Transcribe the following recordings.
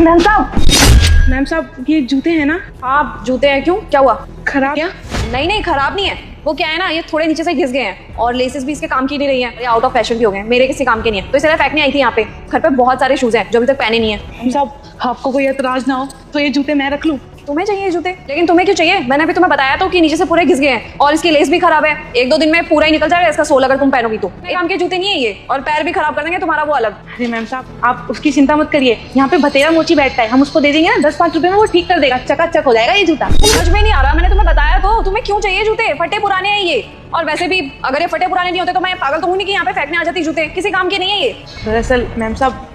Ma'am साहब ये जूते हैं ना? हाँ जूते हैं, क्यों क्या हुआ? खराब क्या? नहीं नहीं खराब नहीं है, वो क्या है ना, ये थोड़े नीचे से घिस गए हैं और लेसेस भी इसके काम की नहीं रही हैं, ये आउट ऑफ फैशन भी हो गए हैं, मेरे किसी काम के नहीं है, तो इसलिए फेंकने आई थी यहाँ पे। घर पे बहुत सारे शूज हैं जो अभी तक पहने नहीं है। मैम साहब आपको कोई एतराज ना हो तो ये जूते मैं रख लूँ? तुम्हें चाहिए ये जूते? लेकिन तुम्हें क्यों चाहिए? मैंने अभी तुम्हें बताया तो कि नीचे से पूरे घिस गए हैं और इसकी लेस भी खराब है, एक दो दिन में पूरा ही निकल जाएगा इसका सोल अगर तुम पहनोगी तो। काम के जूते नहीं है ये, और पैर भी खराब कर देंगे तुम्हारा वो अलग। अरे मैम साहब आप उसकी चिंता मत करिए, यहाँ पे भतेरा मोची बैठता है, हम उसको दे देंगे ना 10-5 रुपए में वो ठीक कर देगा, चकाचक हो जाएगा ये जूता। समझ में नहीं आ रहा, मैंने तुम्हें बताया तो, तुम्हें क्यों चाहिए जूते? फटे पुराने हैं ये, और वैसे भी अगर ये फटे पुराने नहीं होते तो मैं पागल तो हूं नहीं कि यहाँ पे फेंकने आ जाती जूते, किसी काम के नहीं है ये। दरअसल मैम साहब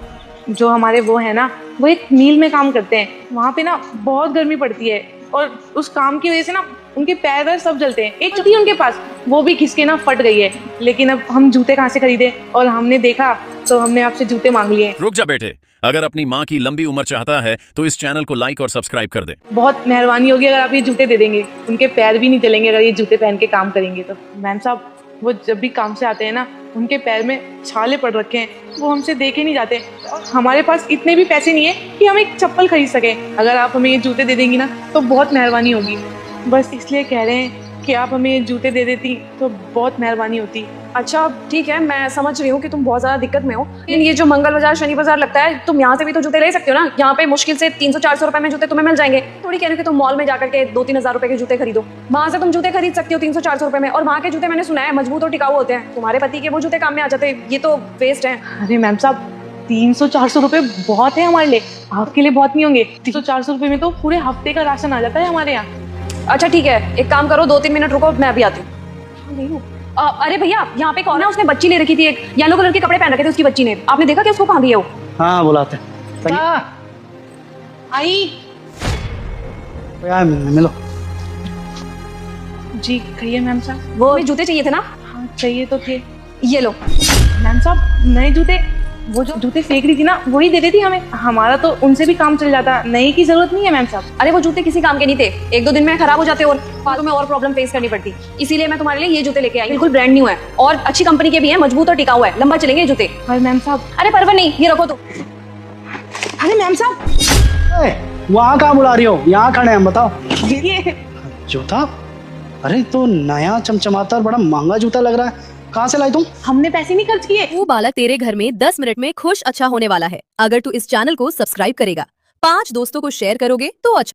जो हमारे वो है ना, वो एक मील में काम करते हैं, वहाँ पे ना बहुत गर्मी पड़ती है और उस काम की वजह से ना उनके पैर वैर सब जलते हैं। एक थी उनके पास, वो भी घिस के ना फट गई है, लेकिन अब हम जूते कहाँ से खरीदे, और हमने देखा तो हमने आपसे जूते मांग लिए। रुक जा बेटे, अगर अपनी माँ की लंबी उम्र चाहता है तो इस चैनल को लाइक और सब्सक्राइब कर दे। बहुत मेहरबानी होगी अगर आप ये जूते दे देंगे, उनके पैर भी नहीं चलेंगे अगर ये जूते पहन के काम करेंगे तो। मैम साहब वो जब भी काम से आते हैं ना, उनके पैर में छाले पड़ रखे हैं, वो हमसे देखे नहीं जाते, और हमारे पास इतने भी पैसे नहीं है कि हम एक चप्पल खरीद सकें। अगर आप हमें ये जूते दे देंगी ना तो बहुत मेहरबानी होगी, बस इसलिए कह रहे हैं कि आप हमें ये जूते दे देती तो बहुत मेहरबानी होती। अच्छा ठीक है, मैं समझ रही हूँ कि तुम बहुत ज्यादा दिक्कत में हो, लेकिन ये जो मंगल बाजार शनि बाजार लगता है, तुम यहाँ से भी तो जूते ले सकते हो ना। यहाँ पे मुश्किल से 300-400 रुपए में जूते तुम्हें मिल जाएंगे। थोड़ी कह रही हूँ कि तुम मॉल में जाकर के 2-3 हजार रुपए के जूते खरीदो, वहाँ से तुम जूते खरीद सकते हो 300-400 रुपए में, और वहाँ के जूते मैंने सुना है मजबूत और टिकाऊ होते हैं। तुम्हारे पति के वो जूते काम में आ जाते, ये तो वेस्ट है। अरे मैम साहब 300-400 रुपए बहुत है हमारे लिए, आपके लिए बहुत नहीं होंगे। 300-400 रुपए में तो पूरे हफ्ते का राशन आ जाता है हमारे यहाँ। अच्छा ठीक है, एक काम करो, 2-3 मिनट रुको, मैं अभी आती हूँ। अरे भैया यहाँ पे कौन है? उसने बच्ची ले रखी थी, एक येलो कलर के कपड़े पहन रखे थे उसकी बच्ची ने, आपने देखा कि उसको कहाँ दिया वो? हाँ बुलाते आई यार मिलो। जी कहिए मैम साहब। वो जूते चाहिए थे ना? हाँ चाहिए तो थे। ये लो। मैम साहब नए जूते, वो जो जूते फेंक रही थी ना वही दे देती हमें, हमारा तो उनसे भी काम चल जाता, नए की जरूरत नहीं है मैम साहब। अरे वो जूते किसी काम के नहीं थे, एक दो दिन में खराब हो जाते और बाद में और प्रॉब्लम फेस करनी पड़ती, इसीलिए मैं तुम्हारे लिए ये जूते लेके आई। बिल्कुल ब्रांड न्यू है और अच्छी कंपनी के भी हैं, मजबूत और टिकाऊ है, लंबा चलेंगे ये जूते। अरे मैम साहब। अरे परवर नहीं, ये रखो तो। अरे मैम साहब वहाँ कहाँ बुला रही हो? यहाँ खड़े हैं, बताओ। ये जूता? अरे तो नया चमचमाता और बड़ा महंगा जूता लग रहा है, कहाँ से लाई तुम? हमने पैसे नहीं खर्च किए। वो बालक तेरे घर में 10 मिनट में खुश अच्छा होने वाला है अगर तू इस चैनल को सब्सक्राइब करेगा, 5 दोस्तों को शेयर करोगे तो अच्छा।